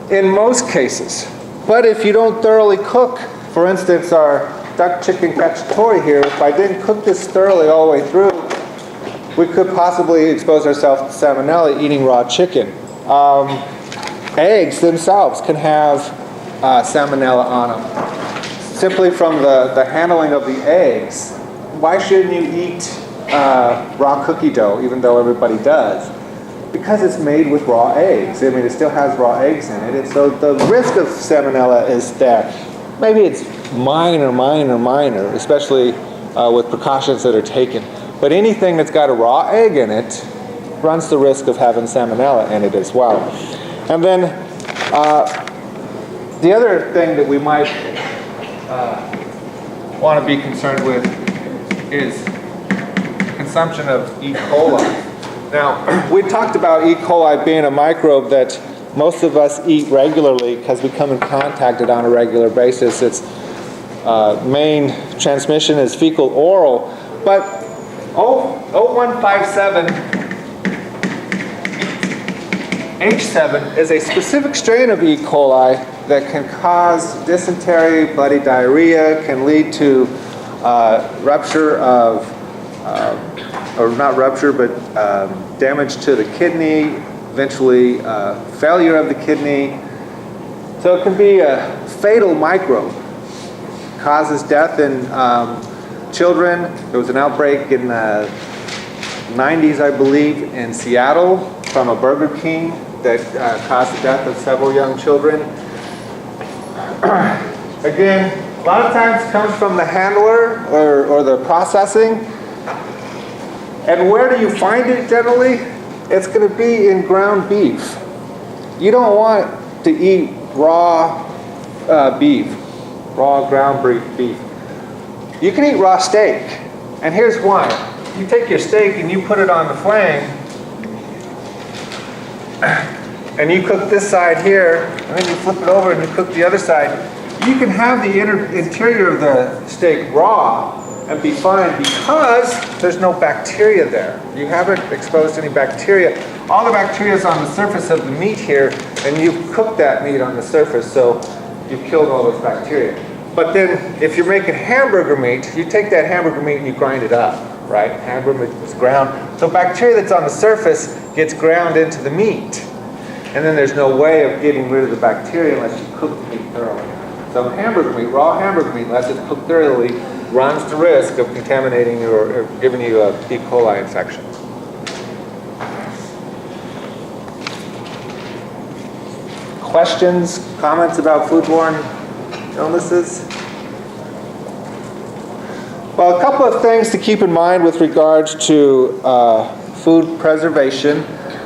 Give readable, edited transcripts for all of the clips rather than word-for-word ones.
in most cases. But if you don't thoroughly cook, for instance, our duck chicken cacciatore here, if I didn't cook this thoroughly all the way through, we could possibly expose ourselves to salmonella eating raw chicken. Eggs themselves can have salmonella on them, simply from the handling of the eggs. Why shouldn't you eat raw cookie dough, even though everybody does? Because it's made with raw eggs. I mean, it still has raw eggs in it, and so the risk of salmonella is there. Maybe it's minor, especially with precautions that are taken. But anything that's got a raw egg in it runs the risk of having salmonella in it as well. And then the other thing that we might want to be concerned with is consumption of E. coli. Now, we talked about E. coli being a microbe that most of us eat regularly because we come in contact with it on a regular basis. Its main transmission is fecal oral, but 0157H7 is a specific strain of E. coli that can cause dysentery, bloody diarrhea, can lead to rupture of or not rupture, but damage to the kidney, eventually failure of the kidney. So it can be a fatal microbe. It causes death in children. There was an outbreak in the 90s, I believe, in Seattle from a Burger King that caused the death of several young children. Again, a lot of times it comes from the handler or the processing. And where do you find it generally? It's going to be in ground beef. You don't want to eat raw beef, raw ground beef. You can eat raw steak. And here's why. You take your steak and you put it on the flame, and you cook this side here, and then you flip it over and you cook the other side. You can have the interior of the steak raw and be fine because there's no bacteria there. You haven't exposed any bacteria. All the bacteria is on the surface of the meat here, and you've cooked that meat on the surface, so you've killed all those bacteria. But then if you're making hamburger meat, you take that hamburger meat and you grind it up, right? Hamburger meat is ground. So bacteria that's on the surface gets ground into the meat. And then there's no way of getting rid of the bacteria unless you cook the meat thoroughly. So hamburger meat, raw hamburger meat, unless it's cooked thoroughly, runs the risk of contaminating you or giving you a E. coli infection. Questions, comments about foodborne illnesses? Well, a couple of things to keep in mind with regards to food preservation.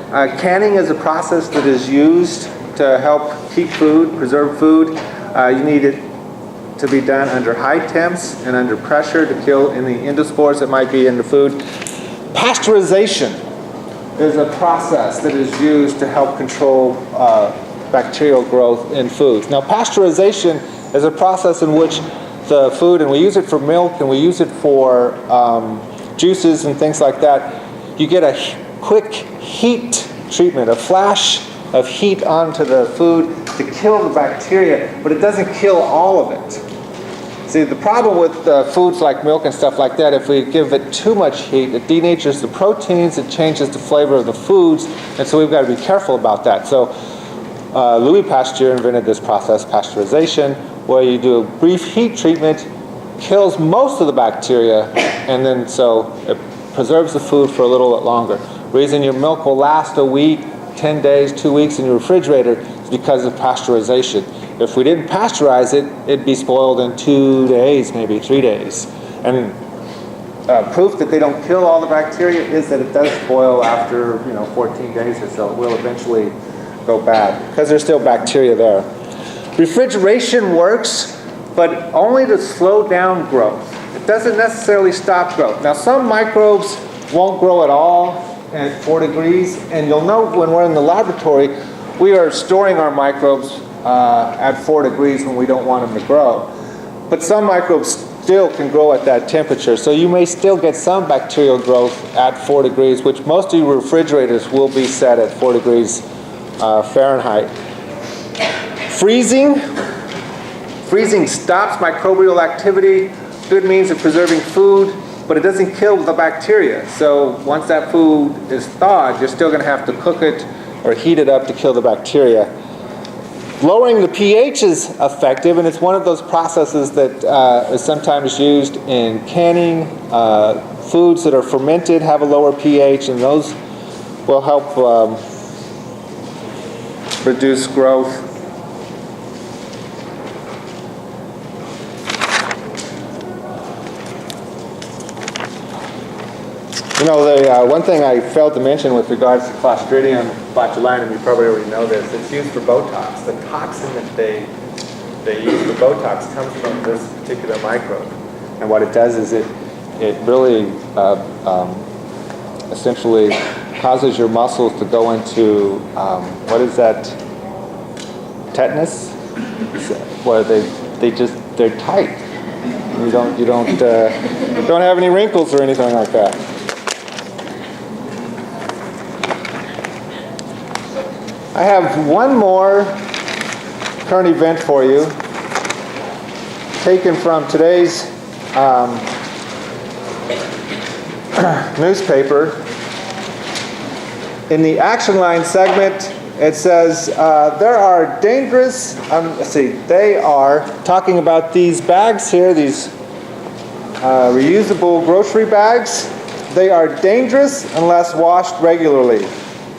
Canning is a process that is used to help keep food, preserve food. You need it to be done under high temps and under pressure to kill any endospores that might be in the food. Pasteurization is a process that is used to help control bacterial growth in foods. Now, pasteurization is a process in which the food, and we use it for milk and we use it for juices and things like that, you get a quick heat treatment, a flash of heat onto the food to kill the bacteria, but it doesn't kill all of it. See, the problem with foods like milk and stuff like that, if we give it too much heat, it denatures the proteins, it changes the flavor of the foods, and so we've got to be careful about that. So Louis Pasteur invented this process, pasteurization, where you do a brief heat treatment, kills most of the bacteria, and then so it preserves the food for a little bit longer. The reason your milk will last a week, 10 days, 2 weeks in your refrigerator is because of pasteurization. If we didn't pasteurize it, it'd be spoiled in 2 days, maybe 3 days. And proof that they don't kill all the bacteria is that it does spoil after 14 days or so. It will eventually go bad because there's still bacteria there. Refrigeration works, but only to slow down growth. It doesn't necessarily stop growth. Now, some microbes won't grow at all at 4 degrees, and you'll know when we're in the laboratory, we are storing our microbes at 4 degrees when we don't want them to grow. But some microbes still can grow at that temperature, so you may still get some bacterial growth at 4 degrees, which most of your refrigerators will be set at 4 degrees Fahrenheit. Freezing. Freezing stops microbial activity. Good means of preserving food, but it doesn't kill the bacteria. So once that food is thawed, you're still going to have to cook it or heat it up to kill the bacteria. Lowering the pH is effective, and it's one of those processes that is sometimes used in canning. Foods that are fermented have a lower pH, and those will help reduce growth. You know, the one thing I failed to mention with regards to Clostridium botulinum, you probably already know this, it's used for Botox. The toxin that they use for Botox comes from this particular microbe. And what it does is it really essentially causes your muscles to go into, what is that, tetanus? Where they're tight. You don't have any wrinkles or anything like that. I have one more current event for you, taken from today's newspaper. In the action line segment, it says there are dangerous, they are talking about these bags here, these reusable grocery bags. They are dangerous unless washed regularly.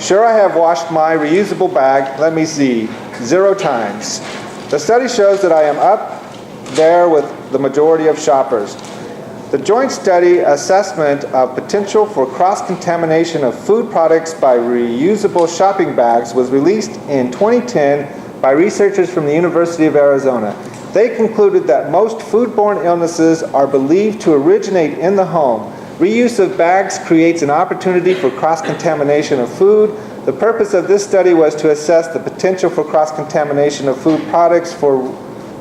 Sure, I have washed my reusable bag, let me see, 0 times. The study shows that I am up there with the majority of shoppers. The joint study assessment of potential for cross-contamination of food products by reusable shopping bags was released in 2010 by researchers from the University of Arizona. They concluded that most foodborne illnesses are believed to originate in the home. Reuse of bags creates an opportunity for cross-contamination of food. The purpose of this study was to assess the potential for cross-contamination of food products from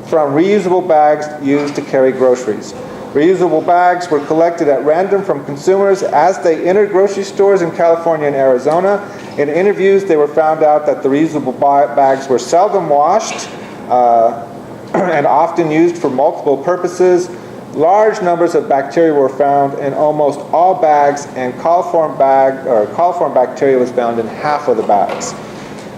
reusable bags used to carry groceries. Reusable bags were collected at random from consumers as they entered grocery stores in California and Arizona. In interviews, they were found out that the reusable bags were seldom washed and often used for multiple purposes. Large numbers of bacteria were found in almost all bags, and coliform bacteria was found in half of the bags.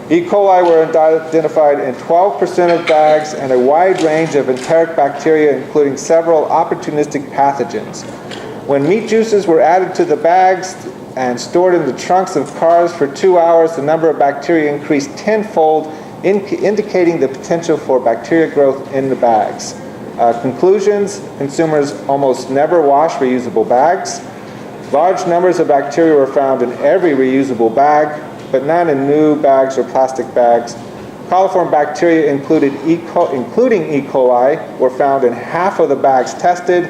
E. coli were identified in 12% of bags, and a wide range of enteric bacteria, including several opportunistic pathogens. When meat juices were added to the bags and stored in the trunks of cars for 2 hours, the number of bacteria increased tenfold, indicating the potential for bacteria growth in the bags. Conclusions: consumers almost never wash reusable bags. Large numbers of bacteria were found in every reusable bag, but none in new bags or plastic bags. Coliform bacteria, including E. coli, were found in half of the bags tested.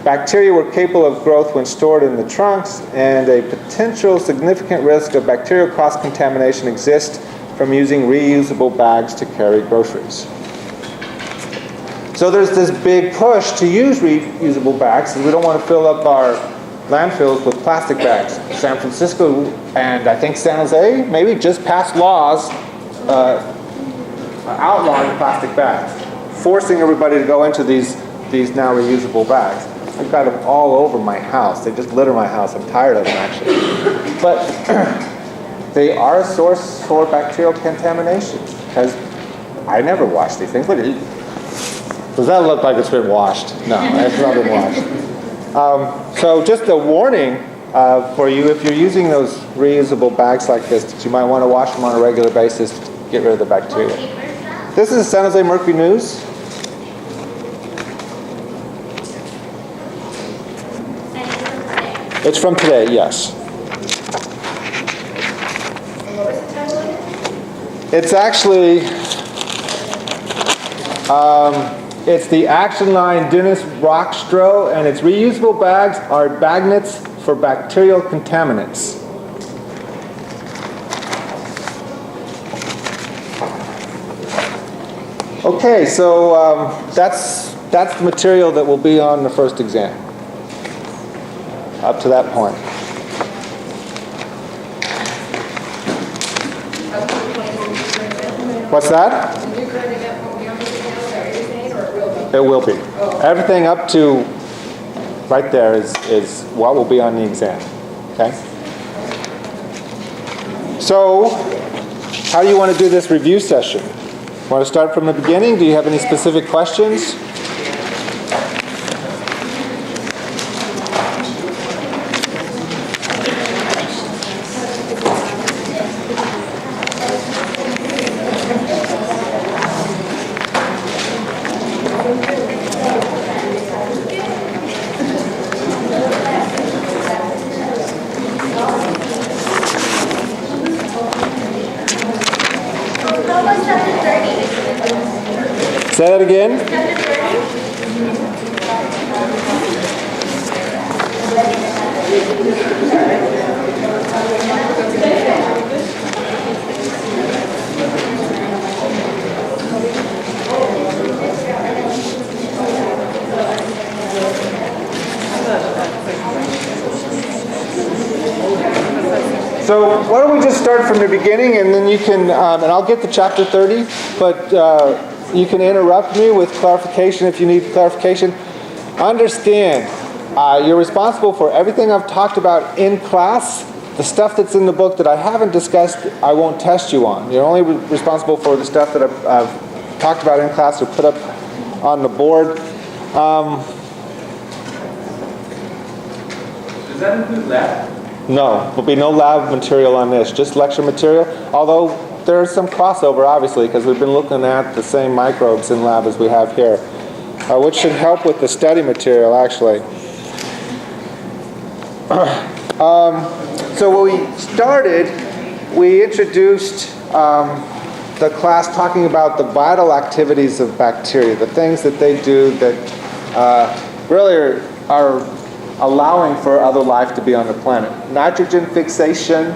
Bacteria were capable of growth when stored in the trunks, and a potential significant risk of bacterial cross-contamination exists from using reusable bags to carry groceries. So there's this big push to use reusable bags, because we don't want to fill up our landfills with plastic bags. San Francisco and I think San Jose maybe just passed laws outlawing plastic bags, forcing everybody to go into these now reusable bags. I've got them all over my house. They just litter my house. I'm tired of them, actually. But they are a source for bacterial contamination, because I never wash these things. Does that look like it's been washed? No, it's not been washed. So just a warning for you, if you're using those reusable bags like this, that you might want to wash them on a regular basis to get rid of the bacteria. This is the San Jose Mercury News. It's from today, yes. And what was the title of it? It's actually, it's the Action Line Dennis Rockstro, and its reusable bags are magnets for bacterial contaminants. Okay, so that's the material that will be on the first exam. Up to that point. What's that? The new current event won't be on the exam, is that what you're saying, or it will be? It will be. Everything up to right there is what will be on the exam. Okay? So, how do you want to do this review session? Want to start from the beginning? Do you have any specific questions? Say that again. So why don't we just start from the beginning, and then you can, and I'll get to chapter 30, but you can interrupt me with clarification if you need clarification. Understand, you're responsible for everything I've talked about in class. The stuff that's in the book that I haven't discussed, I won't test you on. You're only responsible for the stuff that I've talked about in class or put up on the board. Does that include lab? No, there'll be no lab material on this, just lecture material. Although there's some crossover, obviously, because we've been looking at the same microbes in lab as we have here, which should help with the study material, actually. So when we started, we introduced the class talking about the vital activities of bacteria, the things that they do that really are allowing for other life to be on the planet. Nitrogen fixation,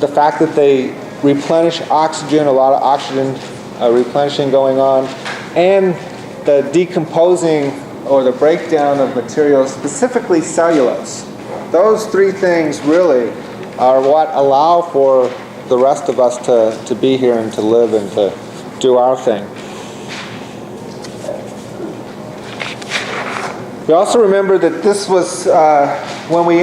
the fact that they replenish oxygen, a lot of oxygen replenishing going on, and the decomposing or the breakdown of materials, specifically cellulose. Those three things really are what allow for the rest of us to be here and to live and to do our thing. We also remember that this was when we